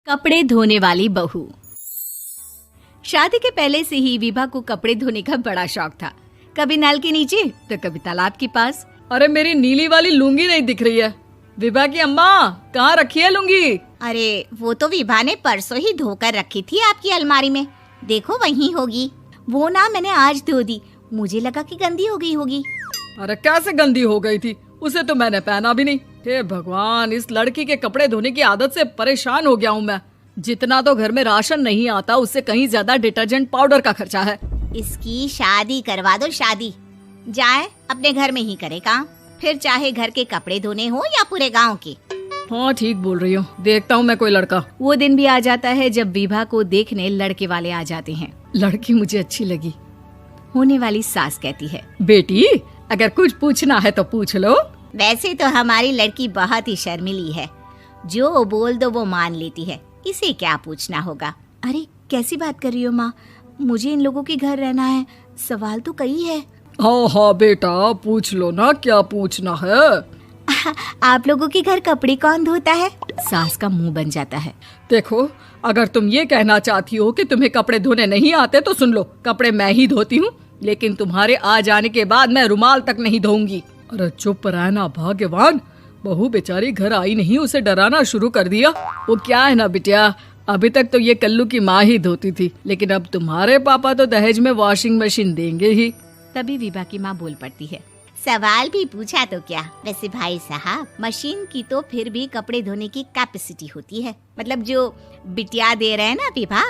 कपड़े धोने वाली बहू। शादी के पहले से ही विभा को कपड़े धोने का बड़ा शौक था। कभी नल के नीचे तो कभी तालाब के पास। अरे मेरी नीली वाली लुंगी नहीं दिख रही है। विभा की अम्मा, कहाँ रखी है लुंगी? अरे वो तो विभा ने परसों ही धोकर रखी थी आपकी अलमारी में, देखो वहीं होगी। वो ना मैंने आज धो दी, मुझे लगा कि गंदी हो गई होगी। अरे कैसे गंदी हो गई थी? उसे तो मैंने पहना भी नहीं। हे भगवान, इस लड़की के कपड़े धोने की आदत से परेशान हो गया हूँ मैं। जितना तो घर में राशन नहीं आता, उससे कहीं ज्यादा डिटर्जेंट पाउडर का खर्चा है। इसकी शादी करवा दो, शादी जाए अपने घर में ही करे काम, फिर चाहे घर के कपड़े धोने हो या पूरे गांव के। हाँ ठीक बोल रही हो, देखता हूँ मैं कोई लड़का। वो दिन भी आ जाता है जब विभा को देखने लड़के वाले आ जाते हैं। लड़की मुझे अच्छी लगी। होने वाली सास कहती है, बेटी अगर कुछ पूछना है तो पूछ लो। वैसे तो हमारी लड़की बहुत ही शर्मीली है, जो बोल दो वो मान लेती है, इसे क्या पूछना होगा। अरे कैसी बात कर रही हो माँ, मुझे इन लोगों के घर रहना है, सवाल तो कई है। हाँ हाँ बेटा, पूछ लो ना, क्या पूछना है। आप लोगों के घर कपड़े कौन धोता है? सास का मुंह बन जाता है। देखो, अगर तुम ये कहना चाहती हो कि तुम्हें कपड़े धोने नहीं आते तो सुन लो, कपड़े मैं ही धोती हूँ, लेकिन तुम्हारे आ जाने के बाद मैं रुमाल तक नहीं धोऊंगी। अरे चुप रहना भाग्यवान, बहू बेचारी घर आई नहीं, उसे डराना शुरू कर दिया। वो क्या है ना बिटिया, अभी तक तो ये कल्लू की माँ ही धोती थी, लेकिन अब तुम्हारे पापा तो दहेज में वॉशिंग मशीन देंगे ही। तभी विभा की माँ बोल पड़ती है, सवाल भी पूछा तो क्या। वैसे भाई साहब, मशीन की तो फिर भी कपड़े धोने की कैपेसिटी होती है। मतलब जो बिटिया दे रहे हैं ना विभा,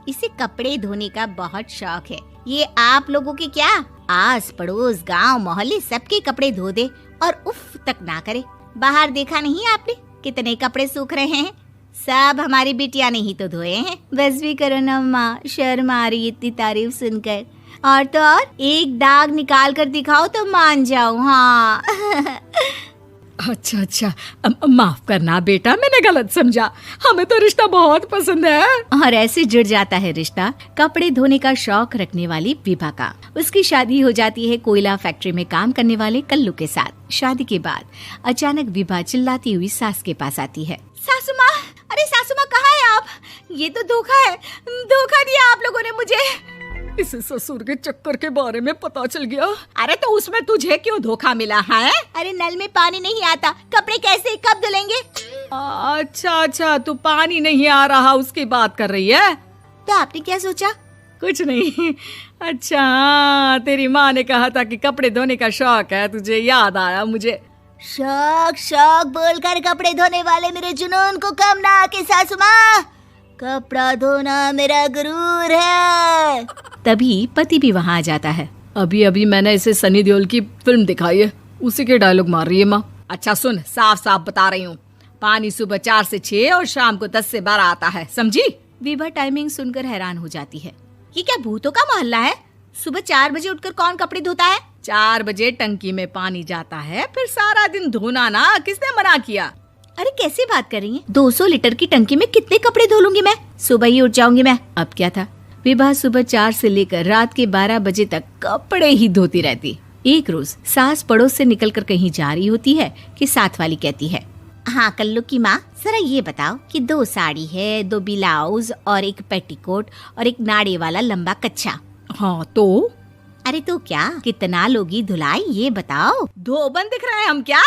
इसे कपड़े धोने का बहुत शौक है। ये आप लोगों के क्या, आस पड़ोस गांव मोहल्ले सबके कपड़े धो दे और उफ तक ना करे। बाहर देखा नहीं आपने कितने कपड़े सूख रहे हैं? सब हमारी बिटिया ने ही तो धोए हैं। बस भी करो ना माँ, शर्म आ रही इतनी तारीफ सुनकर। और तो और एक दाग निकाल कर दिखाओ तो मान जाओ। हाँ अच्छा, माफ करना बेटा, मैंने गलत समझा। हमें तो रिश्ता बहुत पसंद है। और ऐसे जुड़ जाता है रिश्ता कपड़े धोने का शौक रखने वाली विभा का। उसकी शादी हो जाती है कोयला फैक्ट्री में काम करने वाले कल्लू के साथ। शादी के बाद अचानक विभा चिल्लाती हुई सास के पास आती है। सासू माँ, अरे सासू माँ कहाँ है आप? ये तो धोखा है, धोखा दिया आप लोगों ने मुझे। इसे ससुर के चक्कर के बारे में पता चल गया। अरे तो उसमें तुझे क्यों धोखा मिला है? अरे नल में पानी नहीं आता, कपड़े कैसे कब धुलेंगे? अच्छा, तू पानी नहीं आ रहा उसकी बात कर रही है। तो आपने क्या सोचा? कुछ नहीं। अच्छा हाँ, तेरी माँ ने कहा था कि कपड़े धोने का शौक है तुझे, याद आया मुझे। शौक बोलकर कपड़े धोने वाले मेरे जुनून को कम ना आके सासू माँ, कपड़ा धोना मेरा गुरूर है। तभी पति भी वहाँ आ जाता है। अभी मैंने इसे सनी देओल की फिल्म दिखाई है, उसी के डायलॉग मार रही है माँ। अच्छा सुन, साफ बता रही हूँ, पानी सुबह 4 से 6 और शाम को 10 से 12 आता है, समझी? विभा टाइमिंग सुनकर हैरान हो जाती है। ये क्या भूतों का मोहल्ला है? सुबह 4 बजे उठकर कौन कपड़े धोता है? 4 बजे टंकी में पानी जाता है, फिर सारा दिन धोना ना, किसने मना किया? अरे कैसी बात कर रही हैं? 200 लीटर की टंकी में कितने कपड़े धो लूंगी मैं? सुबह ही उठ जाऊंगी मैं। अब क्या था, विभा सुबह 4 से लेकर रात के 12 बजे तक कपड़े ही धोती रहती। एक रोज सास पड़ोस से निकलकर कहीं जा रही होती है कि साथ वाली कहती है, हाँ कल्लू की माँ, जरा ये बताओ कि 2 साड़ी है, 2 ब्लाउज और एक पेटीकोट और एक नाड़े वाला लंबा कच्छा। हाँ तो? अरे तो क्या, कितना लोगी धुलाई ये बताओ। धोबन दिख रहे हैं हम क्या?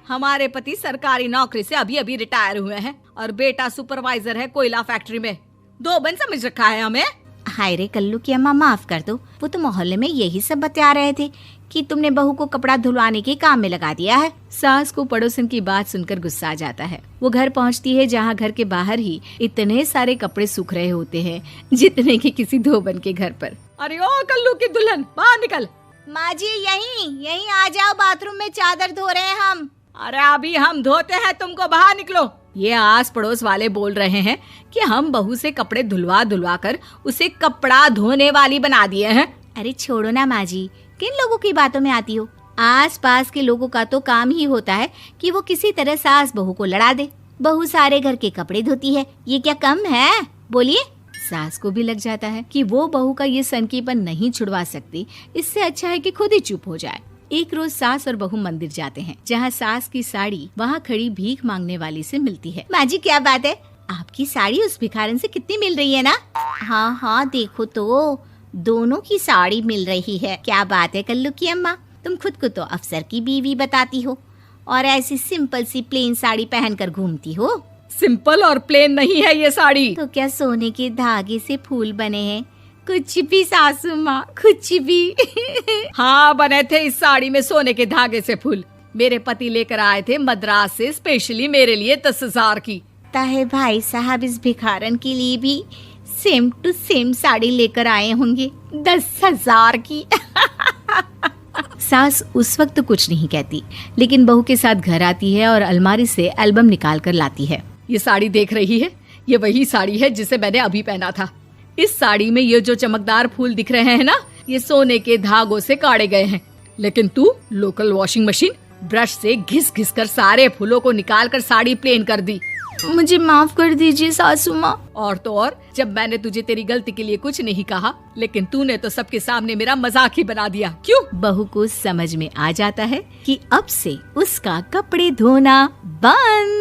हमारे पति सरकारी नौकरी से अभी रिटायर हुए हैं और बेटा सुपरवाइजर है कोयला फैक्ट्री में। धोबन समझ रखा है हमें? हाय रे कल्लू की अम्मा, माफ कर दो, वो तो मोहल्ले में यही सब बता रहे थे कि तुमने बहू को कपड़ा धुलवाने के काम में लगा दिया है। सास को पड़ोसन की बात सुनकर गुस्सा आ जाता है। वो घर पहुंचती है जहां घर के बाहर ही इतने सारे कपड़े सूख रहे होते हैं जितने कि किसी धोबन के घर पर। अरे ओ कल्लू की दुल्हन, बाहर निकल। माँ जी यहीं आ जाओ, बाथरूम में चादर धो रहे हैं हम। अरे अभी हम धोते हैं, तुमको बाहर निकलो। ये आस पड़ोस वाले बोल रहे हैं कि हम बहू से कपड़े धुलवा कर उसे कपड़ा धोने वाली बना दिए हैं। अरे छोड़ो ना माँ जी, किन लोगों की बातों में आती हो? आस पास के लोगों का तो काम ही होता है कि वो किसी तरह सास बहू को लड़ा दे। बहू सारे घर के कपड़े धोती है, ये क्या कम है? बोलिए। सास को भी लग जाता है कि वो बहू का ये सनकीपन नहीं छुड़वा सकती, इससे अच्छा है कि खुद ही चुप हो जाए। एक रोज सास और बहू मंदिर जाते हैं, जहाँ सास की साड़ी वहाँ खड़ी भीख मांगने वाली से मिलती है। माँ जी क्या बात है, आपकी साड़ी उस भिखारन से कितनी मिल रही है ना? हाँ हाँ देखो तो, दोनों की साड़ी मिल रही है। क्या बात है कल्लू की अम्मा, तुम खुद को तो अफसर की बीवी बताती हो और ऐसी सिंपल सी प्लेन साड़ी पहनकर घूमती हो। सिंपल और प्लेन नहीं है ये साड़ी। तो क्या सोने के धागे से फूल बने हैं? कुछ भी सासू माँ, कुछ भी। हाँ बने थे इस साड़ी में सोने के धागे से फूल। मेरे पति लेकर आए थे मद्रास से स्पेशली मेरे लिए 10,000 की। ताहे भाई साहब इस भिखारन के लिए भी सेम टू सेम साड़ी लेकर आए होंगे 10,000 की। सास उस वक्त तो कुछ नहीं कहती, लेकिन बहू के साथ घर आती है और अलमारी से एल्बम निकाल कर लाती है। ये साड़ी देख रही है, ये वही साड़ी है जिसे मैंने अभी पहना था। इस साड़ी में ये जो चमकदार फूल दिख रहे हैं ना, ये सोने के धागों से काढ़े गए हैं। लेकिन तू लोकल वॉशिंग मशीन ब्रश से घिस घिस कर सारे फूलों को निकाल कर साड़ी प्लेन कर दी। मुझे माफ कर दीजिए सासू माँ। और तो और, जब मैंने तुझे तेरी गलती के लिए कुछ नहीं कहा, लेकिन तूने तो सबके सामने मेरा मजाक ही बना दिया। क्यों? बहू को समझ में आ जाता है कि अब से उसका कपड़े धोना बंद।